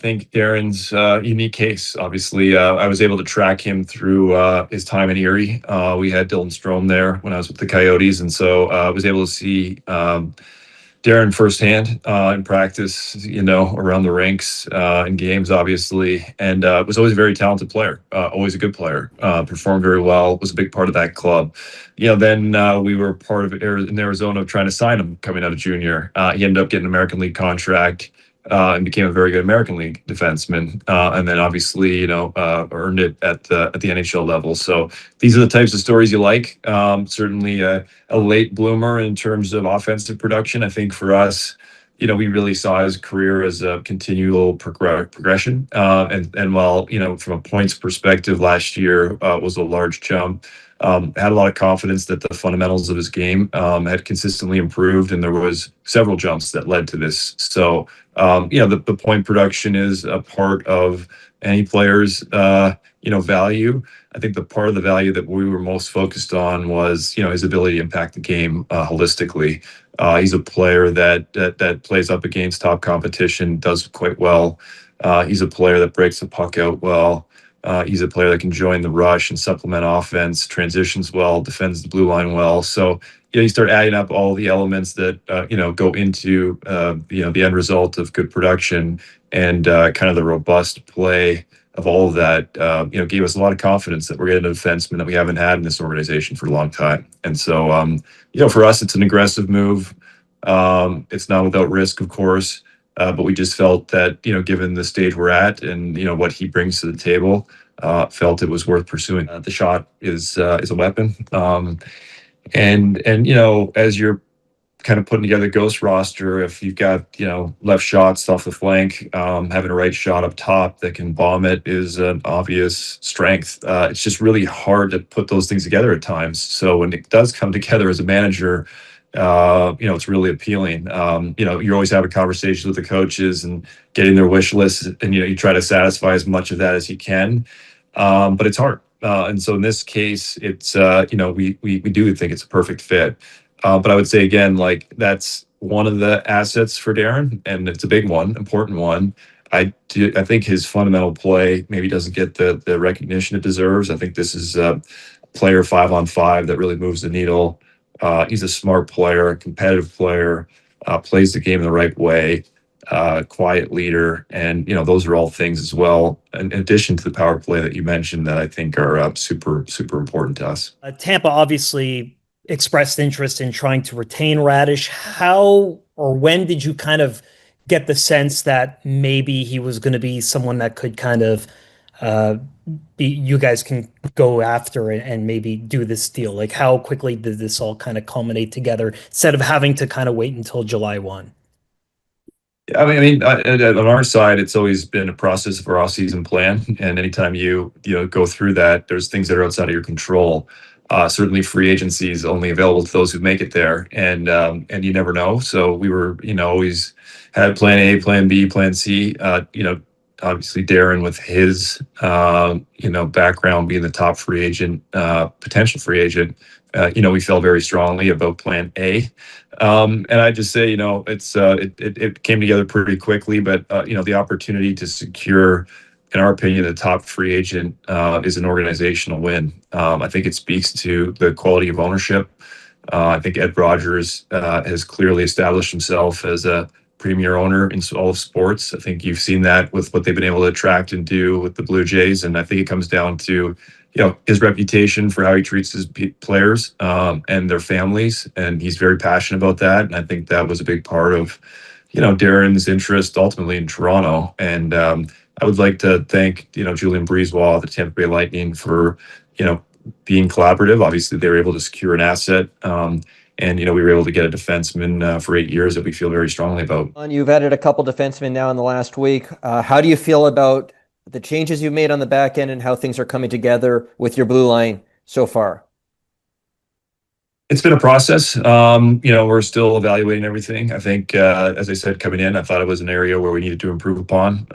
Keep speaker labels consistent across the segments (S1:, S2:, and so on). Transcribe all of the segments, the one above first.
S1: think Darren's unique case. Obviously, I was able to track him through his time in Erie. We had Dylan Strome there when I was with the Coyotes, and so I was able to see Darren firsthand in practice, around the rinks, in games, obviously, and was always a very talented player, always a good player, performed very well, was a big part of that club. Then we were part of it in Arizona trying to sign him coming out of junior. He ended up getting an American League contract. And became a very good American League defenseman, and then obviously, earned it at the NHL level. So these are the types of stories you like. Certainly a late bloomer in terms of offensive production. I think for us, we really saw his career as a continual progression. And while from a points perspective, last year was a large jump. Had a lot of confidence that the fundamentals of his game had consistently improved, and there was several jumps that led to this. So, the point production is a part of any player's, value. I think the part of the value that we were most focused on was, his ability to impact the game holistically. He's a player that plays up against top competition, does quite well. He's a player that breaks the puck out well. He's a player that can join the rush and supplement offense, transitions well, defends the blue line well. So, you start adding up all the elements that, go into, the end result of good production, and kind of the robust play of all of that, gave us a lot of confidence that we're getting a defenseman that we haven't had in this organization for a long time. And so, for us, it's an aggressive move. It's not without risk, of course. But we just felt that, given the stage we're at and, what he brings to the table, felt it was worth pursuing. The shot is a weapon. And as you're kind of putting together a ghost roster, if you've got, left shots off the flank, having a right shot up top that can bomb it is an obvious strength. It's just really hard to put those things together at times. So when it does come together as a manager, it's really appealing. You always have a conversation with the coaches and getting their wish list, and you try to satisfy as much of that as you can, but it's hard. And so in this case, it's we do think it's a perfect fit. But I would say again, like, that's one of the assets for Darren, and it's a big one, important one. I think his fundamental play maybe doesn't get the recognition it deserves. I think this is a player 5-on-5 that really moves the needle. He's a smart player, a competitive player, plays the game the right way, quiet leader. And, those are all things as well, in addition to the power play that you mentioned, that I think are super, super important to us.
S2: Tampa obviously expressed interest in trying to retain Raddysh. How or when did you kind of get the sense that maybe he was going to be someone that could kind of you guys can go after and maybe do this deal? Like, how quickly did this all kind of culminate together instead of having to kind of wait until July 1?
S1: I mean, on our side, it's always been a process of our off-season plan, and anytime you go through that, there's things that are outside of your control. Certainly, free agency is only available to those who make it there, and you never know. So we were, always had plan A, plan B, plan C. Obviously Darren, with his background, being the top free agent, potential free agent, we felt very strongly about plan A. And I just say, it came together pretty quickly, but the opportunity to secure, in our opinion, the top free agent is an organizational win. I think it speaks to the quality of ownership. I think Ed Rogers has clearly established himself as a premier owner in all of sports. I think you've seen that with what they've been able to attract and do with the Blue Jays. And I think it comes down to, his reputation for how he treats his players and their families. And he's very passionate about that. And I think that was a big part of, Darren's interest ultimately in Toronto. And I would like to thank, Julien Brisebois, the Tampa Bay Lightning, for, being collaborative. Obviously, they were able to secure an asset. And, we were able to get a defenseman for 8 years that we feel very strongly about.
S3: You've added a couple defensemen now in the last week. How do you feel about the changes you've made on the back end and how things are coming together with your blue line so far?
S1: It's been a process. We're still evaluating everything. I think, as I said, coming in, I thought it was an area where we needed to improve upon.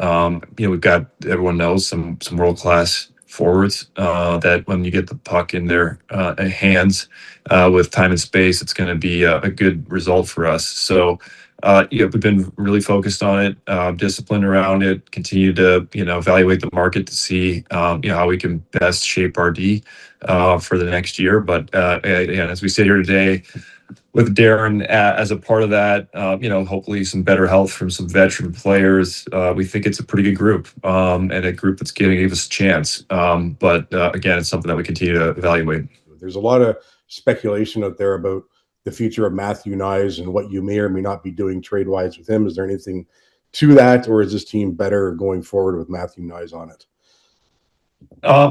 S1: We've got, everyone knows, some world-class forwards that when you get the puck in their hands with time and space, it's going to be a good result for us. So we've been really focused on it, disciplined around it, continue to, evaluate the market to see, how we can best shape our D for the next year. But as we sit here today with Darren as a part of that, hopefully some better health from some veteran players, we think it's a pretty good group, and a group that's going to give us a chance. But again, it's something that we continue to evaluate.
S4: There's a lot of speculation out there about the future of Matthew Nyes and what you may or may not be doing trade-wise with him. Is there anything to that, or is this team better going forward with Matthew Nyes on it?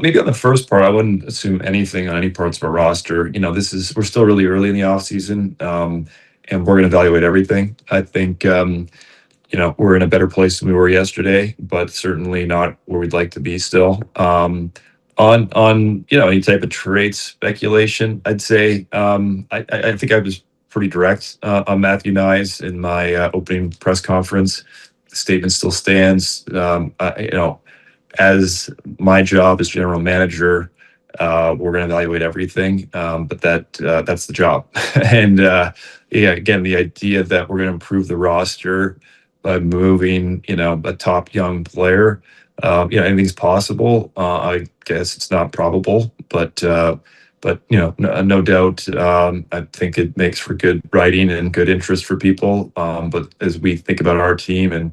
S1: Maybe on the first part, I wouldn't assume anything on any parts of our roster. We're still really early in the off season, and we're going to evaluate everything. I think, we're in a better place than we were yesterday, but certainly not where we'd like to be still. On any type of trade speculation, I'd say I think I was pretty direct on Matthew Nyes in my opening press conference. The statement still stands. As my job as general manager, we're going to evaluate everything, but that's the job. And again, the idea that we're going to improve the roster by moving, a top young player, anything's possible. I guess it's not probable, but no doubt, I think it makes for good writing and good interest for people. But as we think about our team and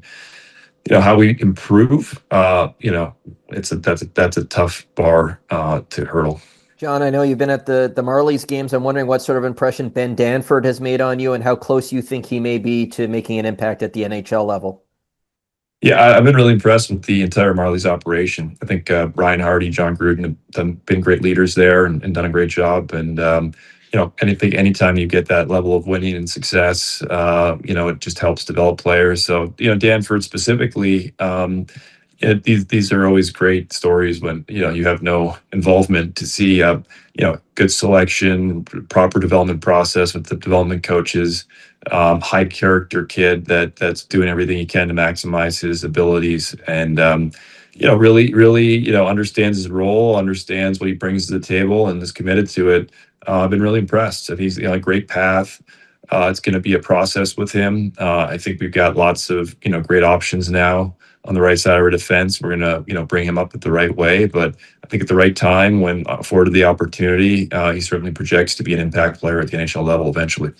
S1: how we improve, that's a tough bar to hurdle.
S3: John, I know you've been at the Marlies games. I'm wondering what sort of impression Ben Danford has made on you and how close you think he may be to making an impact at the NHL level.
S1: Yeah, I've been really impressed with the entire Marlies operation. I think Ryan Hardy, John Gruden have been great leaders there and done a great job. And, anytime you get that level of winning and success, it just helps develop players. So, Danford specifically, these are always great stories when, you have no involvement to see, good selection, proper development process with the development coaches, high character kid that's doing everything he can to maximize his abilities and, really, understands his role, understands what he brings to the table and is committed to it. I've been really impressed. And he's on a great path. It's going to be a process with him. I think we've got lots of, great options now on the right side of our defense. We're going to, bring him up at the right way. But I think at the right time, when afforded the opportunity, he certainly projects to be an impact player at the NHL level eventually.